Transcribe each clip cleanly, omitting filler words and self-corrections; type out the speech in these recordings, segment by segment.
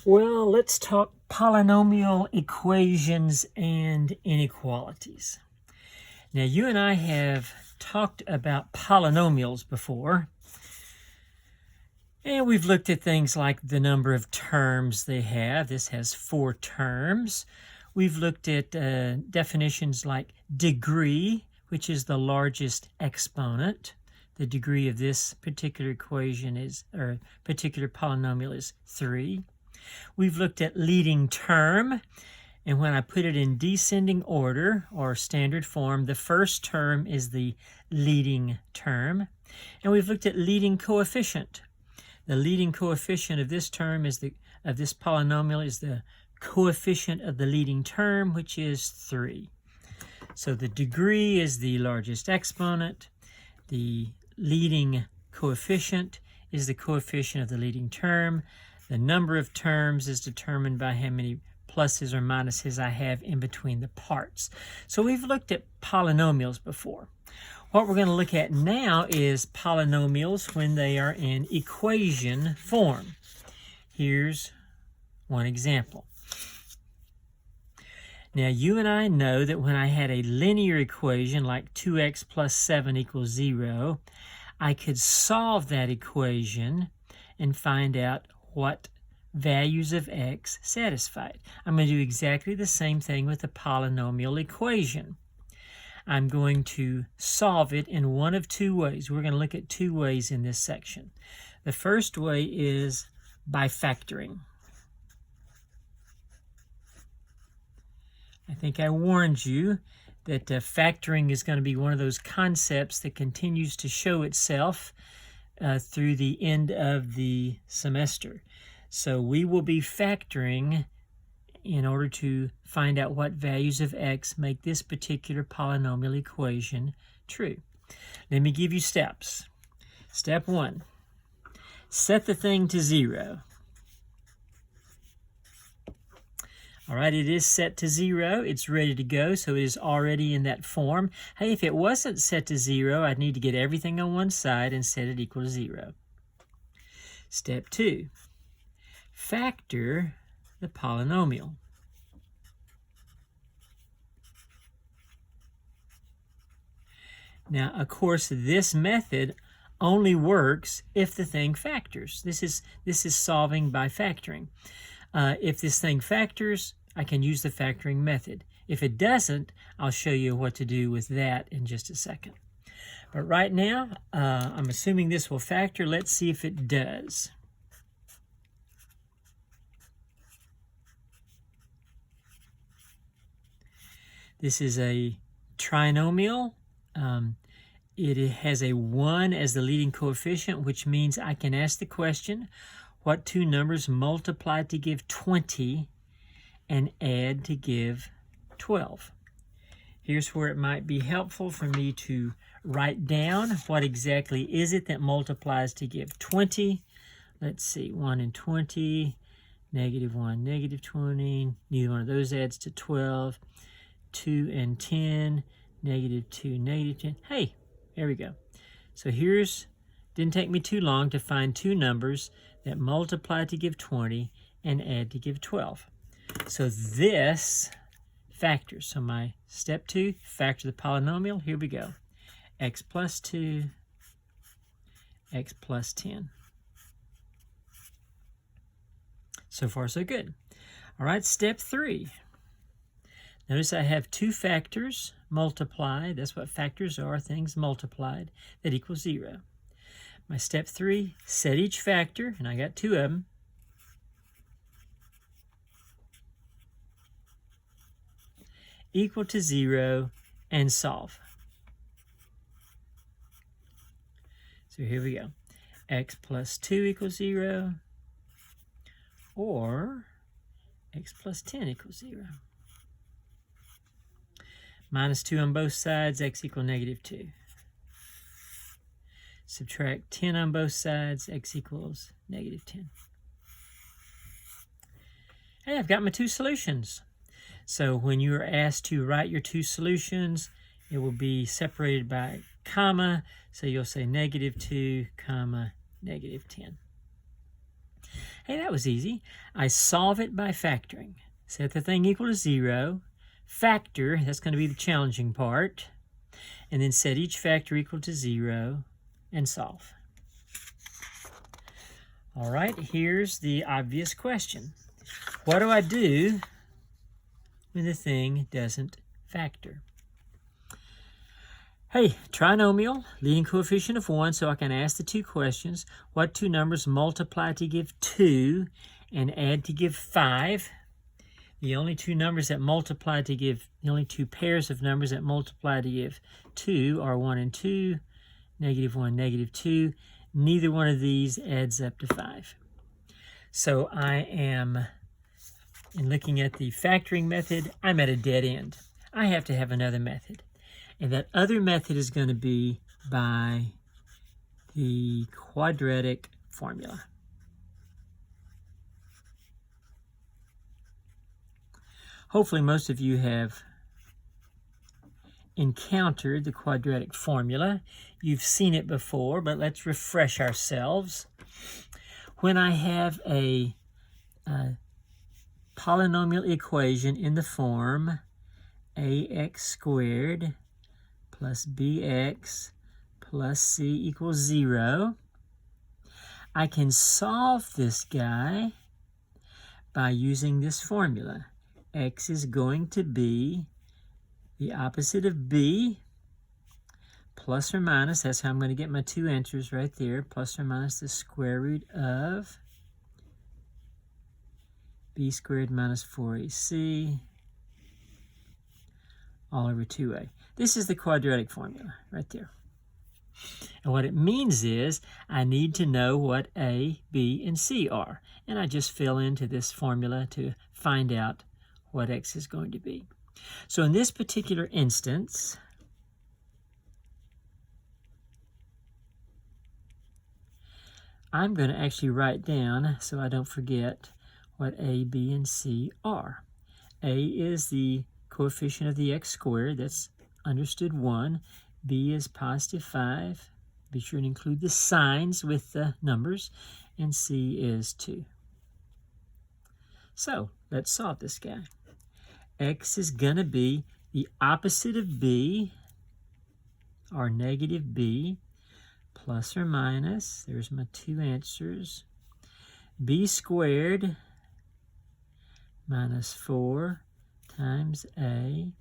Well, let's talk polynomial equations and inequalities. Now, you and I have talked about polynomials before, and we've looked at things like the number of terms they have. This has 4 terms. We've looked at definitions like degree, which is the largest exponent. The degree of this particular equation is, or particular polynomial is 3. We've looked at leading term, and when I put it in descending order or standard form, the first term is the leading term. And we've looked at leading coefficient. The leading coefficient of this term is of this polynomial is the coefficient of the leading term, which is 3. So the degree is the largest exponent. The leading coefficient is the coefficient of the leading term. The number of terms is determined by how many pluses or minuses I have in between the parts. So we've looked at polynomials before. What we're going to look at now is polynomials when they are in equation form. Here's one example. Now, you and I know that when I had a linear equation like 2x plus 7 equals 0, I could solve that equation and find out what values of x satisfied. I'm going to do exactly the same thing with the polynomial equation. I'm going to solve it in one of 2 ways. We're going to look at 2 ways in this section. The first way is by factoring. I think I warned you that factoring is going to be one of those concepts that continues to show itself through the end of the semester. So we will be factoring in order to find out what values of x make this particular polynomial equation true. Let me give you steps. Step 1, set the thing to 0. All right, it is set to 0. It's ready to go, so it is already in that form. Hey, if it wasn't set to 0, I'd need to get everything on one side and set it equal to 0. Step 2, factor the polynomial. Now, of course, this method only works if the thing factors. This is solving by factoring. If this thing factors, I can use the factoring method. If it doesn't, I'll show you what to do with that in just a second. But right now, I'm assuming this will factor. Let's see if it does. This is a trinomial. It has a 1 as the leading coefficient, which means I can ask the question, what 2 numbers multiply to give 20 and add to give 12? Here's where it might be helpful for me to write down what exactly is it that multiplies to give 20. Let's see, 1 and 20, negative 1, negative 20. Neither one of those adds to 12. 2 and 10, negative 2, negative 10. Hey, there we go. So didn't take me too long to find 2 numbers that multiply to give 20 and add to give 12. So this factors. So my step 2, factor the polynomial. Here we go. X plus 2, x plus 10. So far, so good. All right, step 3. Notice I have 2 factors multiplied. That's what factors are, things multiplied, that equals 0. My step 3, set each factor, and I got 2 of them, equal to 0, and solve. So here we go. X plus 2 equals 0, or x plus 10 equals 0. Minus 2 on both sides, x equals negative 2. Subtract 10 on both sides, x equals negative 10. Hey, I've got my 2 solutions. So when you are asked to write your 2 solutions, it will be separated by comma. So you'll say negative 2, comma, negative 10. Hey, that was easy. I solve it by factoring. Set the thing equal to 0. Factor, that's going to be the challenging part. And then set each factor equal to 0 and solve. All right, here's the obvious question. What do I do when the thing doesn't factor? Hey, trinomial, leading coefficient of 1, so I can ask the two questions. What two numbers multiply to give 2 and add to give 5? The only two numbers that multiply to give, the only two pairs of numbers that multiply to give 2 are 1 and 2, -1, -2. Neither one of these adds up to 5. So I am, in looking at the factoring method, I'm at a dead end. I have to have another method. And that other method is going to be by the quadratic formula. Hopefully most of you have encountered the quadratic formula. You've seen it before, but let's refresh ourselves. When I have a polynomial equation in the form ax squared plus bx plus c equals 0, I can solve this guy by using this formula. X is going to be the opposite of b, plus or minus, that's how I'm going to get my two answers right there, plus or minus the square root of b squared minus 4ac all over 2a. This is the quadratic formula right there. And what it means is I need to know what a, b, and c are. And I just fill into this formula to find out what x is going to be. So in this particular instance, I'm going to actually write down, so I don't forget, what a, b, and c are. A is the coefficient of the x squared, that's understood 1. B is positive 5. Be sure to include the signs with the numbers. And c is 2. So let's solve this guy. X is going to be the opposite of b, or negative b, plus or minus, there's my two answers, b squared minus 4 times a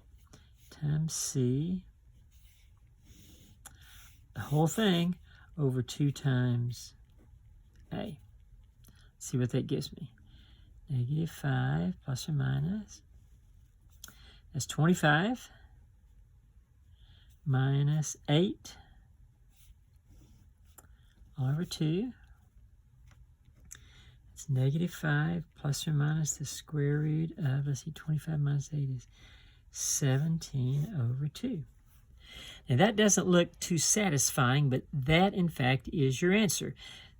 times c, the whole thing over 2 times a. Let's see what that gives me. -5 plus or minus, that's 25 minus 8 all over 2. It's -5 plus or minus the square root of, let's see, 25 minus 8 is 17 over 2. Now that doesn't look too satisfying, but that in fact is your answer.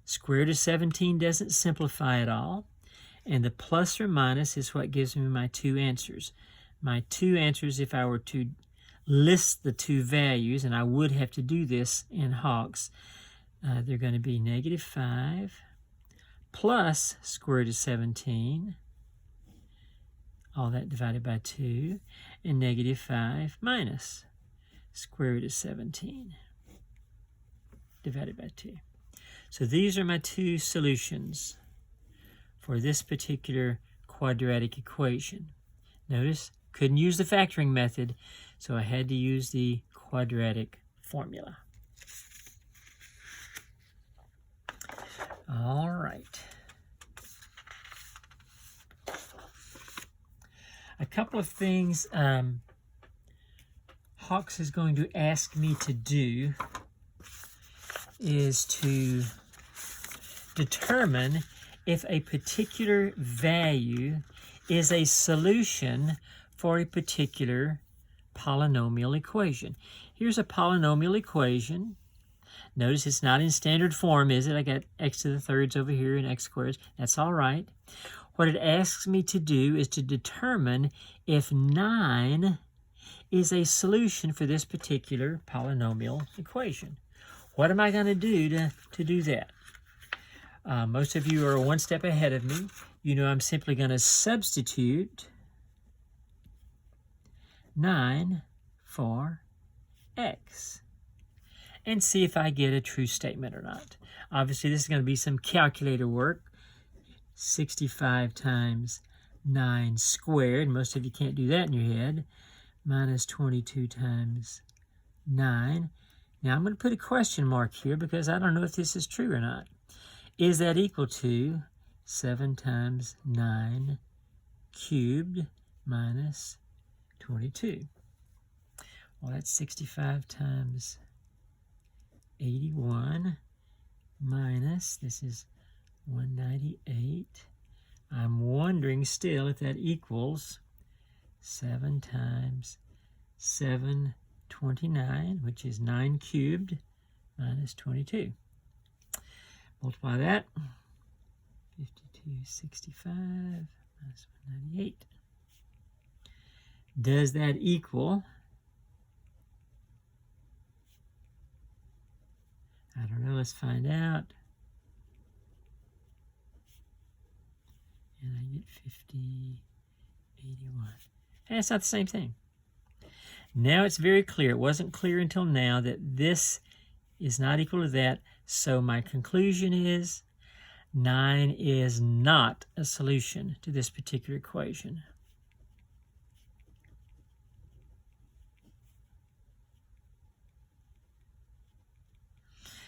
Square root of 17 doesn't simplify at all, and the plus or minus is what gives me my two answers. My two answers, if I were to list the two values, and I would have to do this in Hawks, they're going to be -5 plus square root of 17, all that divided by 2, and -5 minus square root of 17 divided by 2. So these are my two solutions for this particular quadratic equation. Notice, couldn't use the factoring method, so I had to use the quadratic formula. All right. A couple of things Hawks is going to ask me to do is to determine if a particular value is a solution for a particular polynomial equation. Here's a polynomial equation. Notice it's not in standard form, is it? I got x to the thirds over here and x squared. That's all right. What it asks me to do is to determine if 9 is a solution for this particular polynomial equation. What am I going to do to do that? Most of you are one step ahead of me. You know I'm simply going to substitute 9 for x and see if I get a true statement or not. Obviously, this is going to be some calculator work. 65 times 9 squared. Most of you can't do that in your head. Minus 22 times 9. Now, I'm going to put a question mark here because I don't know if this is true or not. Is that equal to 7 times 9 cubed minus 22? Well, that's 65 times 81 minus, this is 198. I'm wondering still if that equals 7 times 729, which is 9 cubed minus 22. Multiply that. 5265 minus 198. Does that equal? I don't know. Let's find out. And I get 81. And it's not the same thing. Now it's very clear. It wasn't clear until now that this is not equal to that. So my conclusion is 9 is not a solution to this particular equation.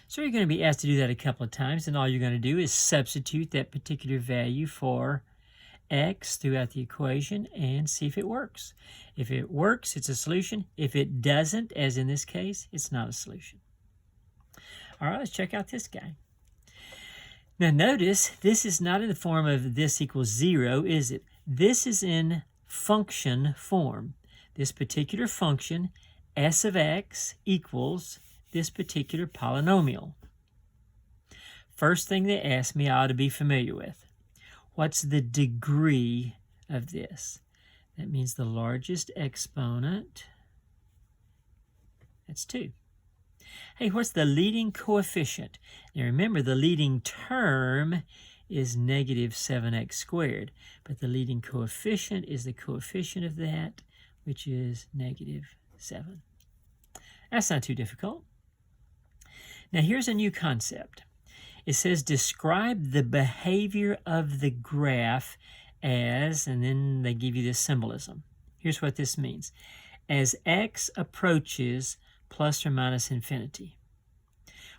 So you're going to be asked to do that a couple of times, and all you're going to do is substitute that particular value for x throughout the equation and see if it works. If it works, it's a solution. If it doesn't, as in this case, it's not a solution. All right, let's check out this guy. Now notice, this is not in the form of this equals 0, is it? This is in function form. This particular function, s of x equals this particular polynomial. First thing they ask me, I ought to be familiar with. What's the degree of this? That means the largest exponent. That's 2. Hey, what's the leading coefficient? Now remember, the leading term is negative 7x squared, but the leading coefficient is the coefficient of that, which is negative 7. That's not too difficult. Now here's a new concept. It says describe the behavior of the graph as, and then they give you this symbolism. Here's what this means. As x approaches plus or minus infinity.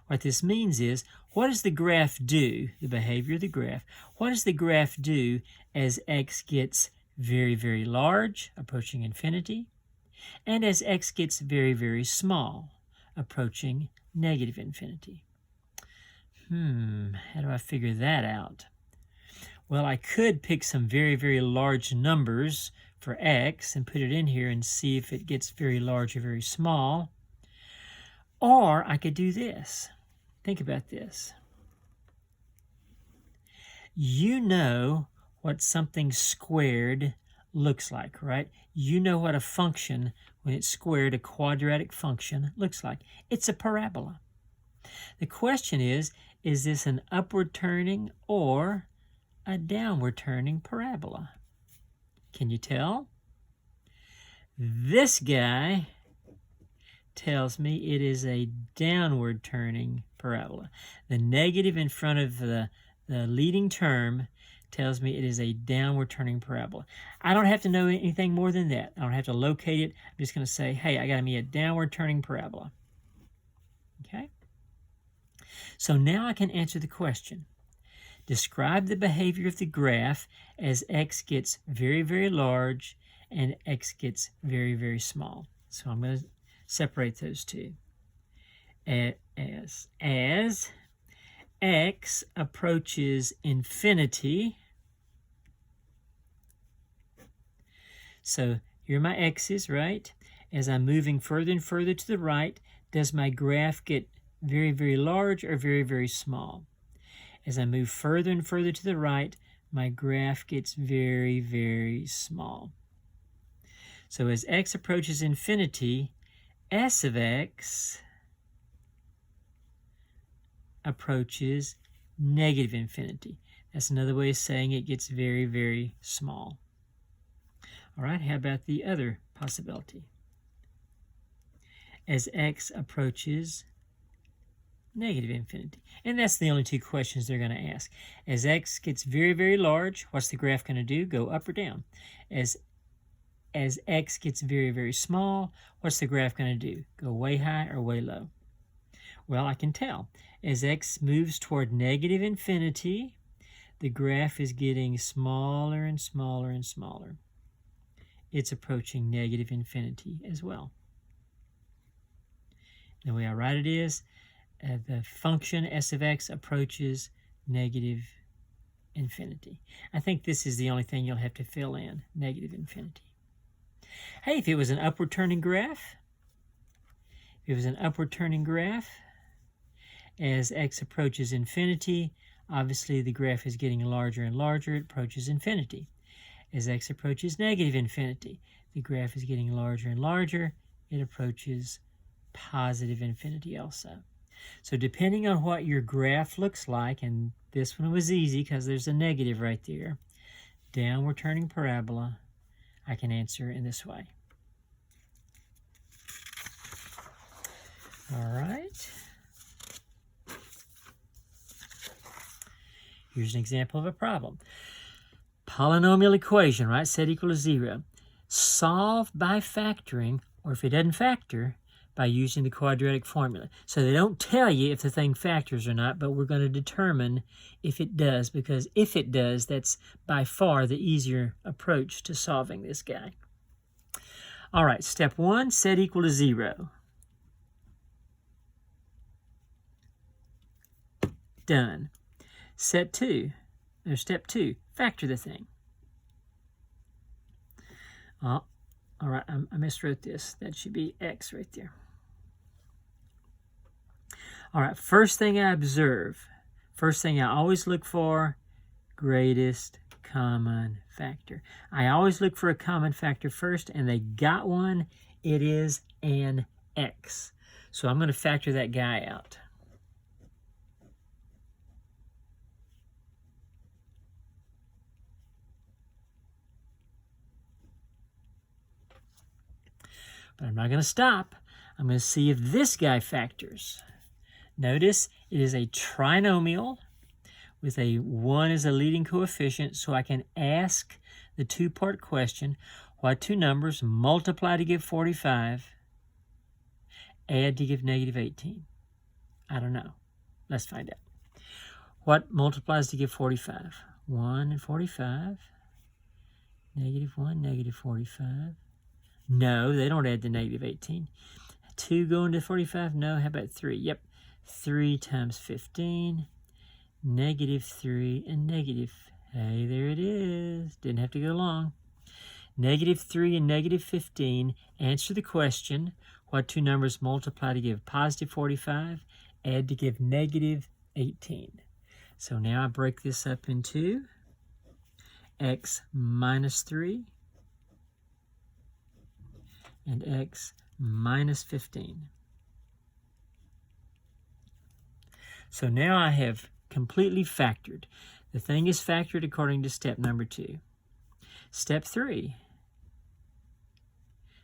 What this means is, what does the graph do, the behavior of the graph, what does the graph do as x gets very, very large, approaching infinity, and as x gets very, very small, approaching negative infinity? How do I figure that out? Well, I could pick some very, very large numbers for x and put it in here and see if it gets very large or very small. Or I could do this. Think about this. You know what something squared looks like, right? You know what a function, when it's squared, a quadratic function, looks like. It's a parabola. The question is this an upward turning or a downward turning parabola? Can you tell? This guy tells me it is a downward turning parabola. The negative in front of the leading term tells me it is a downward turning parabola. I don't have to know anything more than that. I don't have to locate it. I'm just going to say, hey, I got me a downward turning parabola. Okay? So now I can answer the question. Describe the behavior of the graph as x gets very, very large and x gets very, very small. So I'm going to separate those two. As x approaches infinity, so here are my x's, right? As I'm moving further and further to the right, does my graph get very, very large or very, very small? As I move further and further to the right, my graph gets very, very small. So as x approaches infinity, s of x approaches negative infinity. That's another way of saying it gets very, very small. All right, how about the other possibility? As x approaches negative infinity. And that's the only two questions they're going to ask. As x gets very, very large, what's the graph going to do? Go up or down? As x gets very, very small, what's the graph going to do? Go way high or way low? Well, I can tell. As x moves toward negative infinity, the graph is getting smaller and smaller and smaller. It's approaching negative infinity as well. The way I write it is, the function s of x approaches negative infinity. I think this is the only thing you'll have to fill in, negative infinity. Hey, if it was an upward turning graph, as x approaches infinity, obviously the graph is getting larger and larger, it approaches infinity. As x approaches negative infinity, the graph is getting larger and larger, it approaches positive infinity also. So depending on what your graph looks like, and this one was easy because there's a negative right there, downward turning parabola, I can answer in this way. All right. Here's an example of a problem. Polynomial equation, right, set equal to 0. Solve by factoring, or if it doesn't factor, by using the quadratic formula. So they don't tell you if the thing factors or not, but we're going to determine if it does, because if it does, that's by far the easier approach to solving this guy. All right, step 1, set equal to 0. Done. Step 2, factor the thing. Oh, all right, I miswrote this. That should be x right there. All right, first thing I observe, first thing I always look for, greatest common factor. I always look for a common factor first, and they got one. It is an x. So I'm going to factor that guy out. But I'm not going to stop. I'm going to see if this guy factors. Notice it is a trinomial with a 1 as a leading coefficient, so I can ask the two-part question, what two numbers multiply to give 45, add to give negative 18? I don't know. Let's find out. What multiplies to give 45? 1 and 45. Negative 1, negative 45. No, they don't add to negative 18. 2 going to 45? No. How about 3? Yep. 3 times 15. Negative 3 and negative. Hey, there it is. Didn't have to go long. Negative 3 and negative 15. Answer the question. What two numbers multiply to give positive 45? Add to give negative 18. So now I break this up into x minus 3 and x minus 15. So now I have completely factored. The thing is factored according to step number 2. Step 3.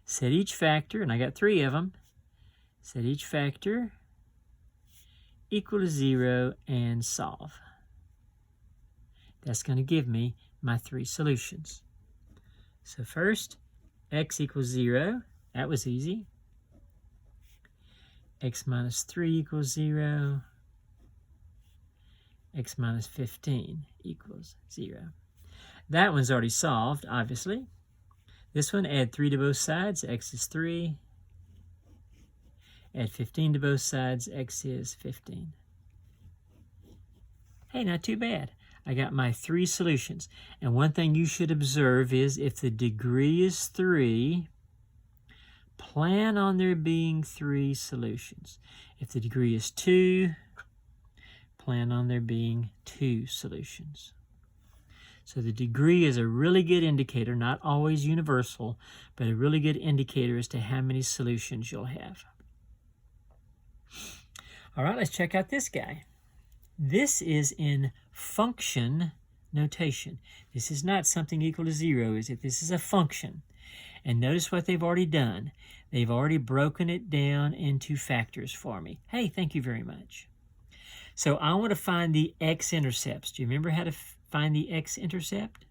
Set each factor, and I got 3 of them, set each factor equal to 0 and solve. That's going to give me my 3 solutions. So first, x equals 0. That was easy. X minus 3 equals 0. X minus 15 equals 0. That one's already solved, obviously. This one, add 3 to both sides, x is 3. Add 15 to both sides, x is 15. Hey, not too bad. I got my 3 solutions. And one thing you should observe is if the degree is 3, plan on there being 3 solutions. If the degree is 2, plan on there being 2 solutions. So the degree is a really good indicator, not always universal, but a really good indicator as to how many solutions you'll have. All right, let's check out this guy. This is in function notation. This is not something equal to 0, is it? This is a function. And notice what they've already done. They've already broken it down into factors for me. Hey, thank you very much. So I want to find the x-intercepts. Do you remember how to find the x-intercept?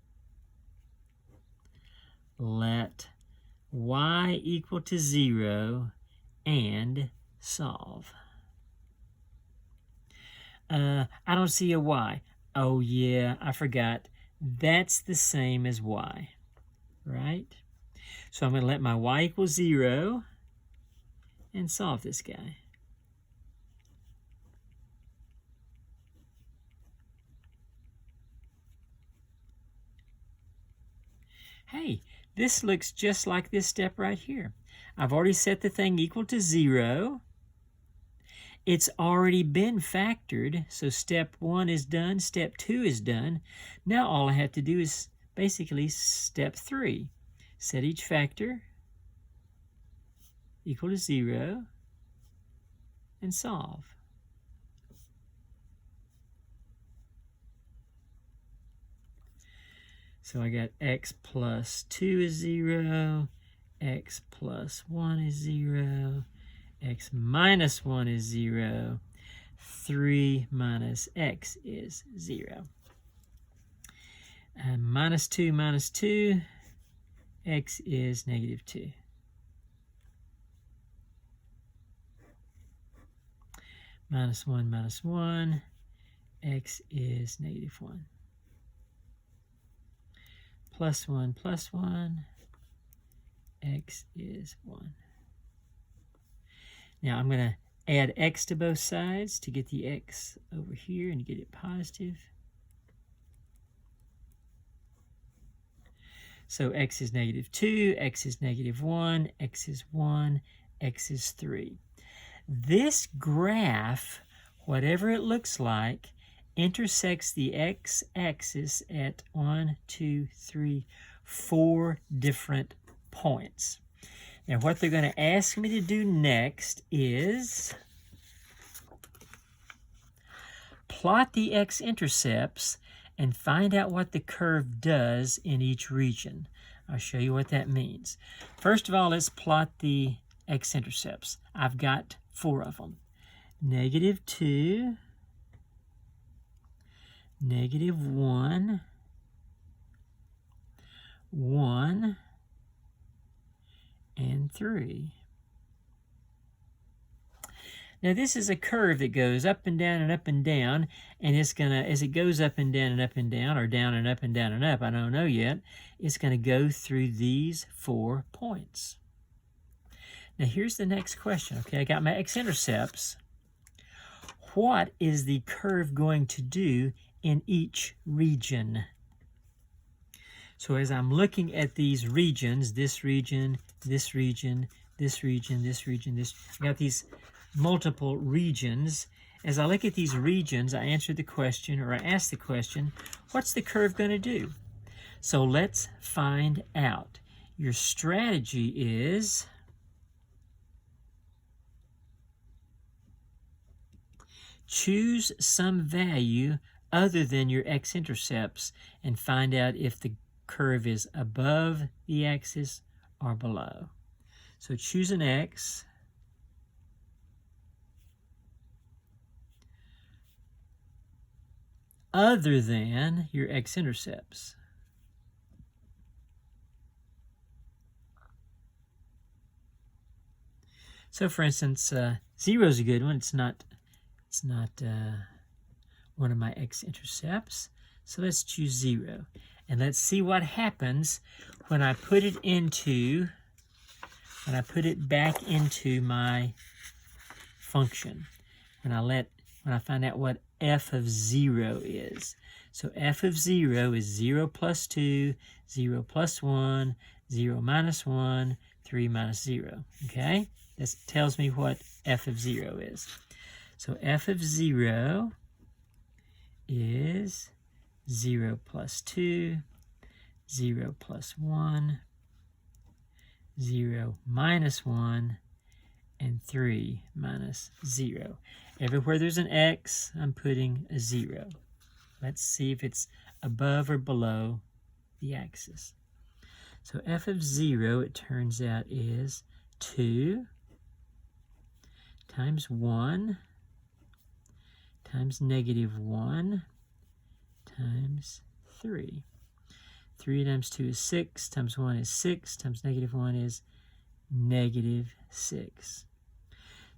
Let y equal to 0 and solve. I don't see a y. Oh yeah, I forgot. That's the same as y, right? So I'm going to let my y equal 0 and solve this guy. Hey, this looks just like this step right here. I've already set the thing equal to 0. It's already been factored, so step 1 is done, step 2 is done. Now all I have to do is basically step 3. Set each factor equal to 0 and solve. So I got x plus 2 is 0, x plus 1 is 0, x minus 1 is 0, 3 minus x is 0. Minus 2, x is negative 2. Minus 1, x is negative 1. Plus 1, x is 1. Now I'm going to add x to both sides to get the x over here and get it positive. So x is negative 2, x is negative 1, x is 1, x is 3. This graph, whatever it looks like, intersects the x-axis at 1, 2, 3, 4 different points. Now what they're going to ask me to do next is plot the x-intercepts and find out what the curve does in each region. I'll show you what that means. First of all, let's plot the x-intercepts. I've got 4 of them. Negative 2, negative 1, 1, and 3. Now this is a curve that goes up and down and up and down, and it's gonna, as it goes up and down and up and down, or down and up and down and up, I don't know yet, it's gonna go through these 4 points. Now here's the next question. Okay, I got my x-intercepts. What is the curve going to do in each region? So as I'm looking at these regions, this region, this region, this region, this region, this, I got these multiple regions. As I look at these regions, I answer the question, or I ask the question, what's the curve going to do? So let's find out. Your strategy is choose some value other than your x-intercepts and find out if the curve is above the axis or below. So choose an x other than your x-intercepts. So for instance, 0 is a good one. It's not one of my x-intercepts. So let's choose 0. And let's see what happens when I put it back into my function. When I find out what f of 0 is. So f of 0 is 0 plus 2, 0 plus 1, 0 minus 1, 3 minus 0. Okay? This tells me what f of 0 is. So f of 0 is 0 plus 2, 0 plus 1, 0 minus 1, and 3 minus 0. Everywhere there's an x, I'm putting a 0. Let's see if it's above or below the axis. So f of 0, it turns out, is 2 times 1 times negative 1 times 3. 3 times 2 is 6, times 1 is 6, times negative 1 is negative 6.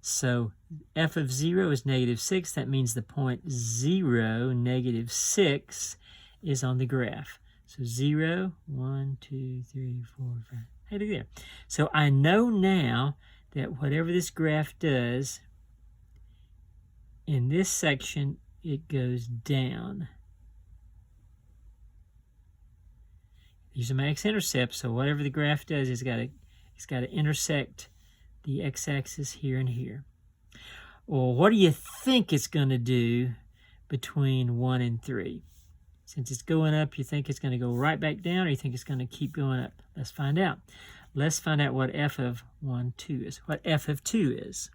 So f of 0 is negative 6. That means the point 0, negative 6, is on the graph. So 0, 1, 2, 3, 4, 5. Hey, look there. So I know now that whatever this graph does, in this section, it goes down. These are my x-intercepts, so whatever the graph does, it's got to intersect the x-axis here and here. Well, what do you think it's going to do between 1 and 3? Since it's going up, you think it's going to go right back down, or you think it's going to keep going up? Let's find out. Let's find out what f of 1, 2 is. What f of 2 is.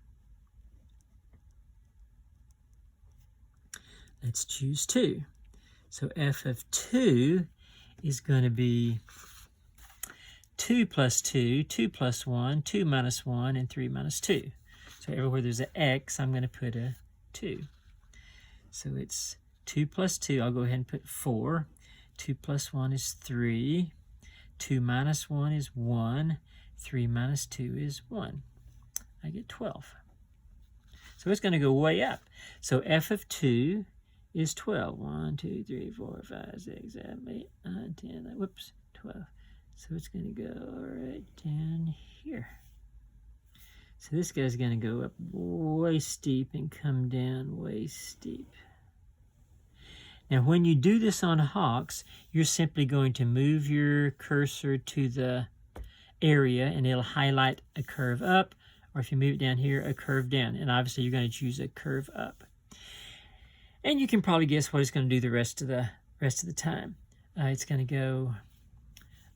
Let's choose 2. So f of 2 is going to be 2 plus 2, 2 plus 1, 2 minus 1, and 3 minus 2. So everywhere there's an x, I'm going to put a 2. So it's 2 plus 2, I'll go ahead and put 4. 2 plus 1 is 3. 2 minus 1 is 1. 3 minus 2 is 1. I get 12. So it's going to go way up. So f of 2 is 12. 1, 2, 3, 4, 5, 6, 7, 8, 9, 10, 11, whoops, 12. So it's going to go right down here. So this guy's going to go up way steep and come down way steep. Now when you do this on Hawks, you're simply going to move your cursor to the area and it'll highlight a curve up, or if you move it down here, a curve down. And obviously you're going to choose a curve up. And you can probably guess what it's going to do the rest of the time. It's going to go,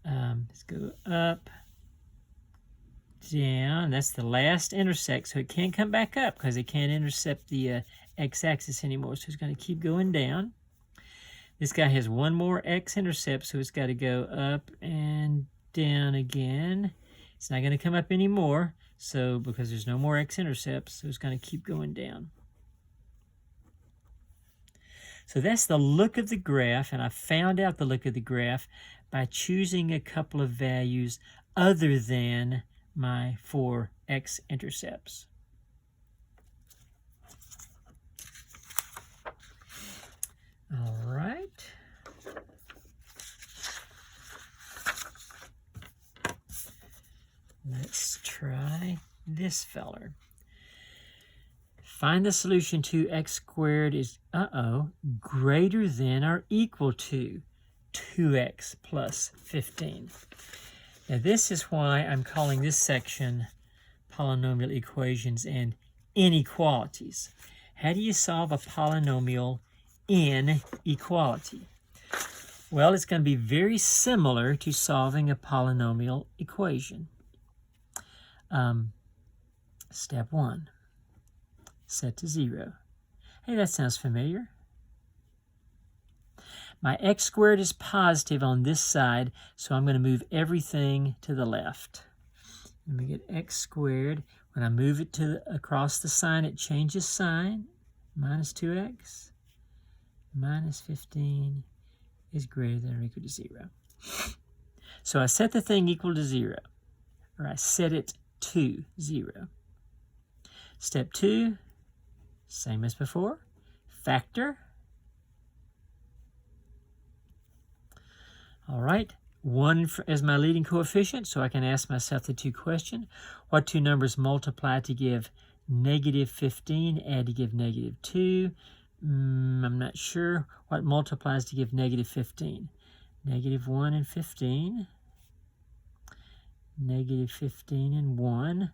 let's go up, down. That's the last intersect, so it can't come back up because it can't intercept the x-axis anymore. So it's going to keep going down. This guy has one more x-intercept, so it's got to go up and down again. It's not going to come up anymore, so because there's no more x-intercepts, so it's going to keep going down. So that's the look of the graph, and I found out the look of the graph by choosing a couple of values other than my 4 x-intercepts. All right. Let's try this feller. Find the solution to x squared is, greater than or equal to 2x plus 15. Now this is why I'm calling this section polynomial equations and inequalities. How do you solve a polynomial inequality? Well, it's going to be very similar to solving a polynomial equation. Step 1. Set to 0. Hey, that sounds familiar. My x squared is positive on this side, so I'm going to move everything to the left. Let me get x squared. When I move it across the sign, it changes sign. Minus 2x minus 15 is greater than or equal to 0. So I set the thing equal to 0, or I set it to 0. Step 2, same as before, factor. All right, 1 as my leading coefficient, so I can ask myself the 2 question. What 2 numbers multiply to give negative 15, add to give negative 2? I'm not sure. What multiplies to give negative 15? Negative 1 and 15. Negative 15 and 1.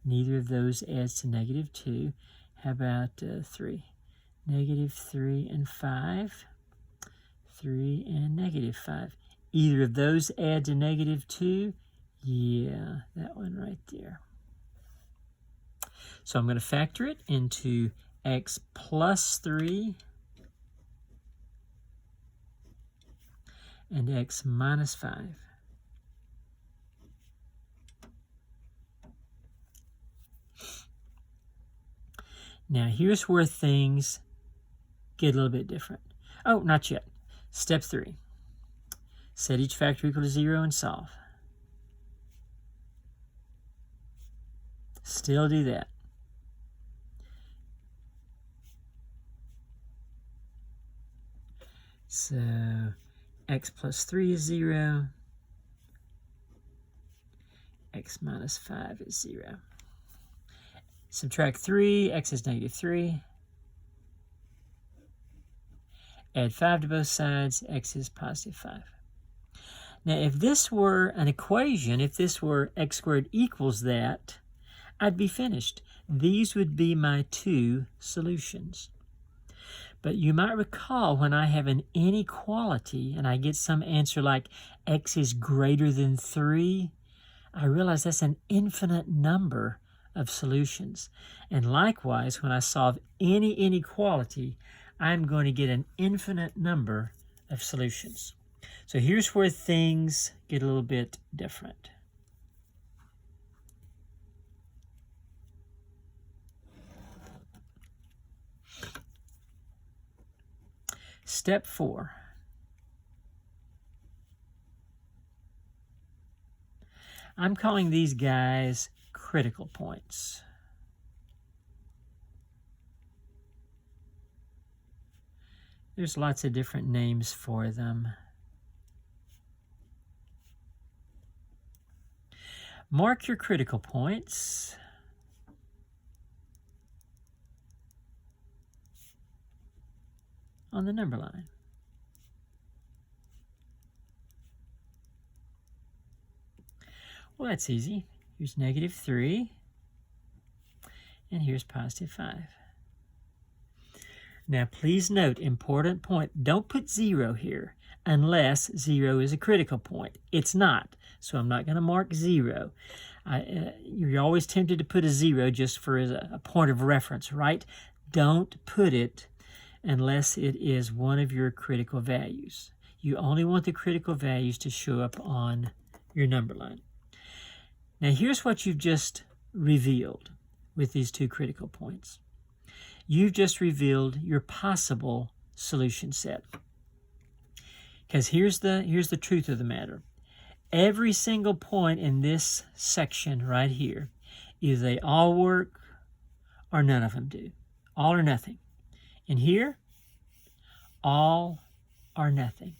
Neither of those adds to negative 2. How about 3? Negative 3 and 5. 3 and negative 5. Either of those add to negative 2? Yeah, that one right there. So I'm going to factor it into x plus 3 and x minus 5. Now here's where things get a little bit different. Oh, not yet. Step 3. Set each factor equal to 0 and solve. Still do that. So x plus 3 is 0. X minus 5 is 0. Subtract 3, x is negative 3. Add 5 to both sides, x is positive 5. Now, if this were an equation, if this were x squared equals that, I'd be finished. These would be my two solutions. But you might recall when I have an inequality and I get some answer like x is greater than 3, I realize that's an infinite number of solutions. And likewise, when I solve any inequality, I'm going to get an infinite number of solutions. So here's where things get a little bit different. Step 4. I'm calling these guys critical points. There's lots of different names for them. Mark your critical points. On the number line. Well, that's easy. Here's negative 3, and here's positive 5. Now, please note, important point, don't put 0 here unless 0 is a critical point. It's not, so I'm not going to mark 0. You're always tempted to put a 0 just for a point of reference, right? Don't put it unless it is one of your critical values. You only want the critical values to show up on your number line. Now here's what you've just revealed with these two critical points. You've just revealed your possible solution set. Because here's the truth of the matter. Every single point in this section right here, either they all work or none of them do. All or nothing. In here, all or nothing.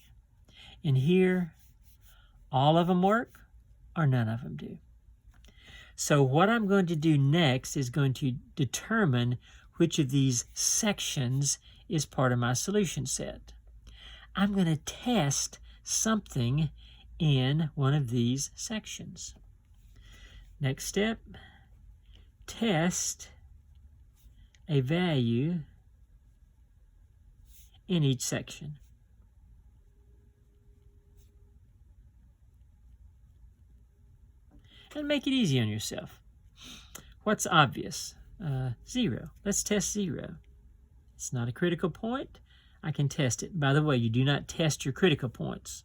In here, all of them work or none of them do. So what I'm going to do next is going to determine which of these sections is part of my solution set. I'm going to test something in one of these sections. Next step, test a value in each section. And make it easy on yourself. What's obvious? 0. Let's test 0. It's not a critical point. I can test it. By the way, you do not test your critical points.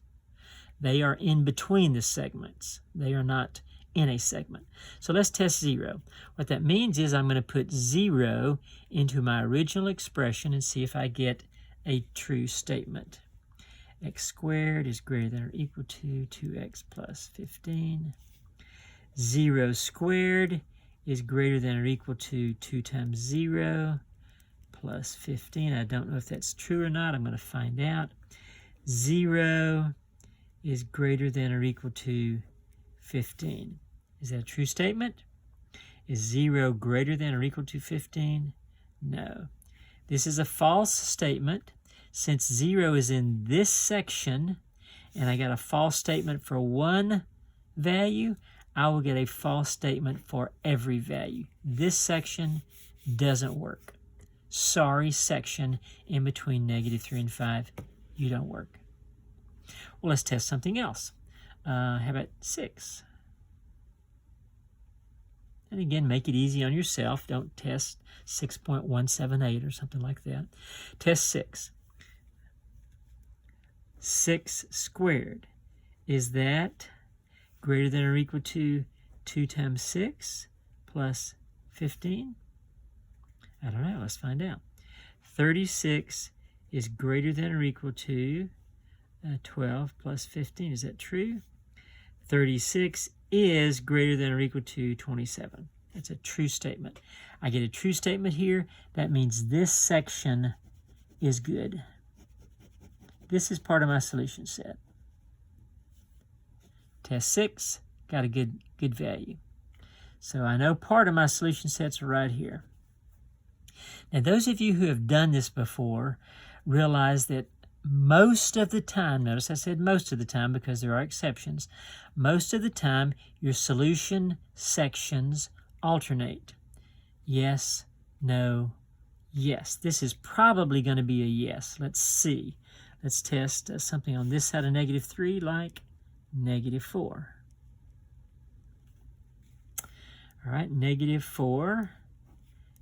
They are in between the segments. They are not in a segment. So let's test 0. What that means is I'm going to put 0 into my original expression and see if I get a true statement. X squared is greater than or equal to 2x plus 15. 0 squared is greater than or equal to 2 times 0 plus 15. I don't know if that's true or not. I'm going to find out. 0 is greater than or equal to 15. Is that a true statement? Is 0 greater than or equal to 15? No. This is a false statement. Since 0 is in this section, and I got a false statement for one value, I will get a false statement for every value. This section doesn't work. Sorry, section in between negative 3 and 5, you don't work. Well, let's test something else. How about 6? And again, make it easy on yourself. Don't test 6.178 or something like that. Test 6. 6 squared. Is that greater than or equal to 2 times 6 plus 15? I don't know. Let's find out. 36 is greater than or equal to 12 plus 15. Is that true? 36 is greater than or equal to 27. That's a true statement. I get a true statement here. That means this section is good. This is part of my solution set. Test 6, got a good value. So I know part of my solution sets are right here. Now those of you who have done this before realize that most of the time, notice I said most of the time because there are exceptions, most of the time your solution sections alternate. Yes, no, yes. This is probably going to be a yes. Let's see. Let's test something on this side of -3 like -4. All right, -4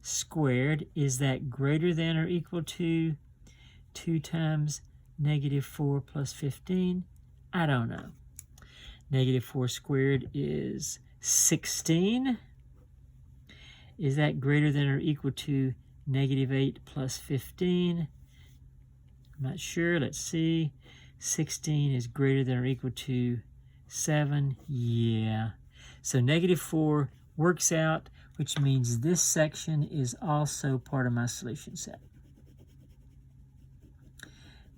squared, is that greater than or equal to 2 times -4 plus 15? I don't know. -4 squared is 16. Is that greater than or equal to -8 plus 15? I'm not sure. Let's see. 16 is greater than or equal to 7. Yeah. So -4 works out, which means this section is also part of my solution set.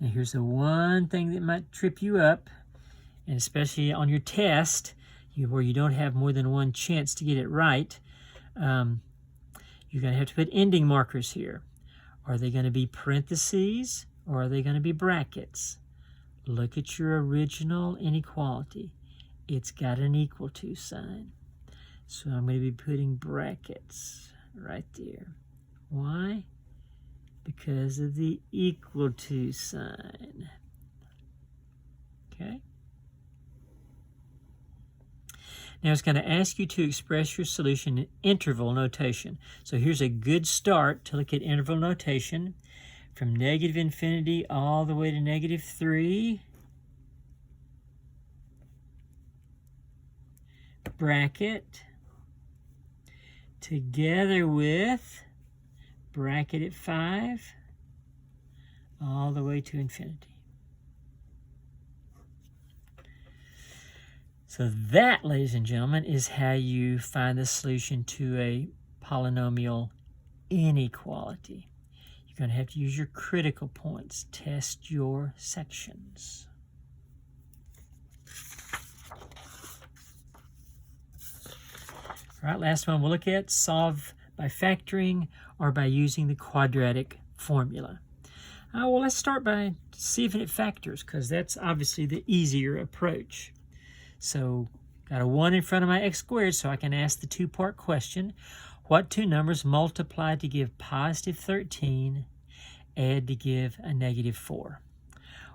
Now here's the one thing that might trip you up, and especially on your test, where you don't have more than one chance to get it right, you're going to have to put ending markers here. Are they going to be parentheses or are they going to be brackets? Look at your original inequality. It's got an equal to sign. So I'm going to be putting brackets right there. Why? Because of the equal to sign. Okay? Now it's going to ask you to express your solution in interval notation. So here's a good start to look at interval notation. From -infinity all the way to -3. Bracket. Together with bracket at 5 all the way to infinity. So that, ladies and gentlemen, is how you find the solution to a polynomial inequality. You're going to have to use your critical points. Test your sections. All right, last one we'll look at, solve by factoring or by using the quadratic formula. Well, let's start by see if it factors, because that's obviously the easier approach. So got a 1 in front of my x squared, so I can ask the two-part question. What two numbers multiply to give +13, add to give a -4?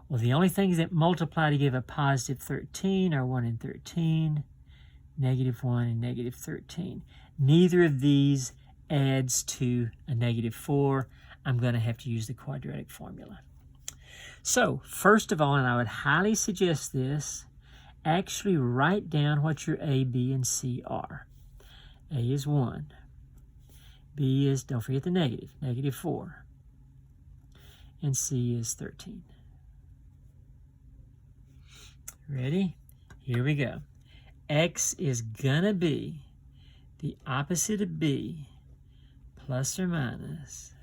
Well, the only things that multiply to give a +13 are 1 and 13, -1 and -13. Neither of these adds to a -4. I'm going to have to use the quadratic formula. So, first of all, and I would highly suggest this, actually write down what your A, B, and C are. A is 1. B is, don't forget the negative, -4. And C is 13. Ready? Here we go. X is gonna be the opposite of B plus or minus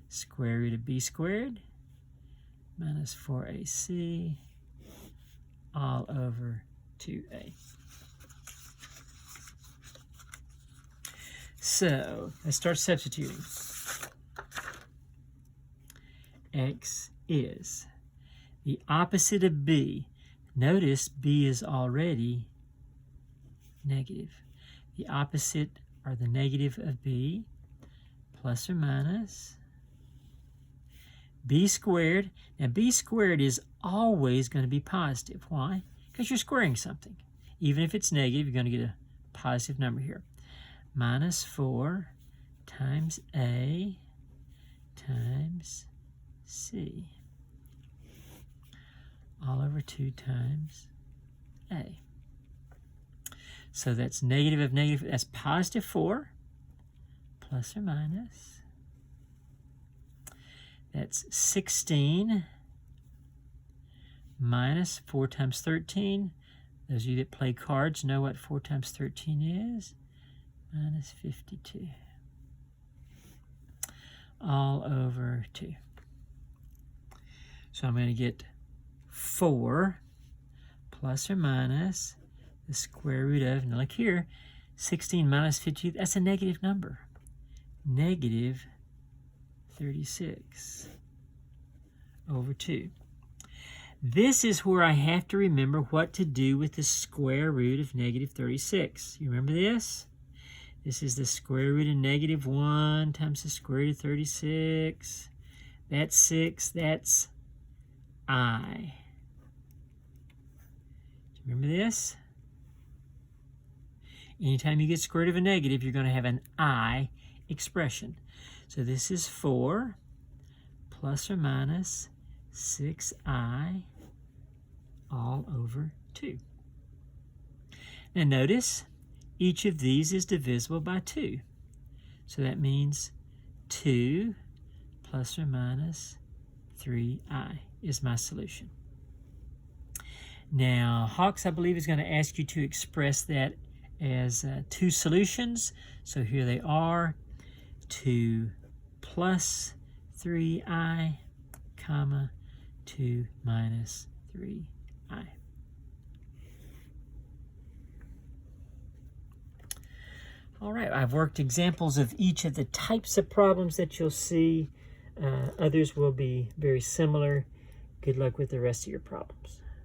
square root of B squared minus 4AC all over 2A. So let's start substituting. X is the opposite of B. Notice B is already negative. The opposite are the negative of B, plus or minus B squared. Now B squared is always going to be positive. Why? Because you're squaring something. Even if it's negative, you're going to get a positive number here. minus 4 times A times C, all over 2 times A. So that's negative of negative, that's positive 4, plus or minus. That's 16 minus 4 times 13. Those of you that play cards know what 4 times 13 is. Minus 52. All over 2. So I'm going to get 4 plus or minus the square root of, now look here, 16 minus 52, that's a negative number. Negative 36 over 2. This is where I have to remember what to do with the square root of negative 36. You remember this? This is the square root of negative 1 times the square root of 36. That's 6. That's I. Do you remember this? Anytime you get square root of a negative, you're going to have an I expression. So this is 4 plus or minus 6I all over 2. Now notice, each of these is divisible by 2. So that means 2 plus or minus 3I is my solution. Now, Hawks, I believe, is going to ask you to express that as 2 solutions. So here they are, 2 plus 3I, comma, 2 minus 3I. All right, I've worked examples of each of the types of problems that you'll see. Others will be very similar. Good luck with the rest of your problems.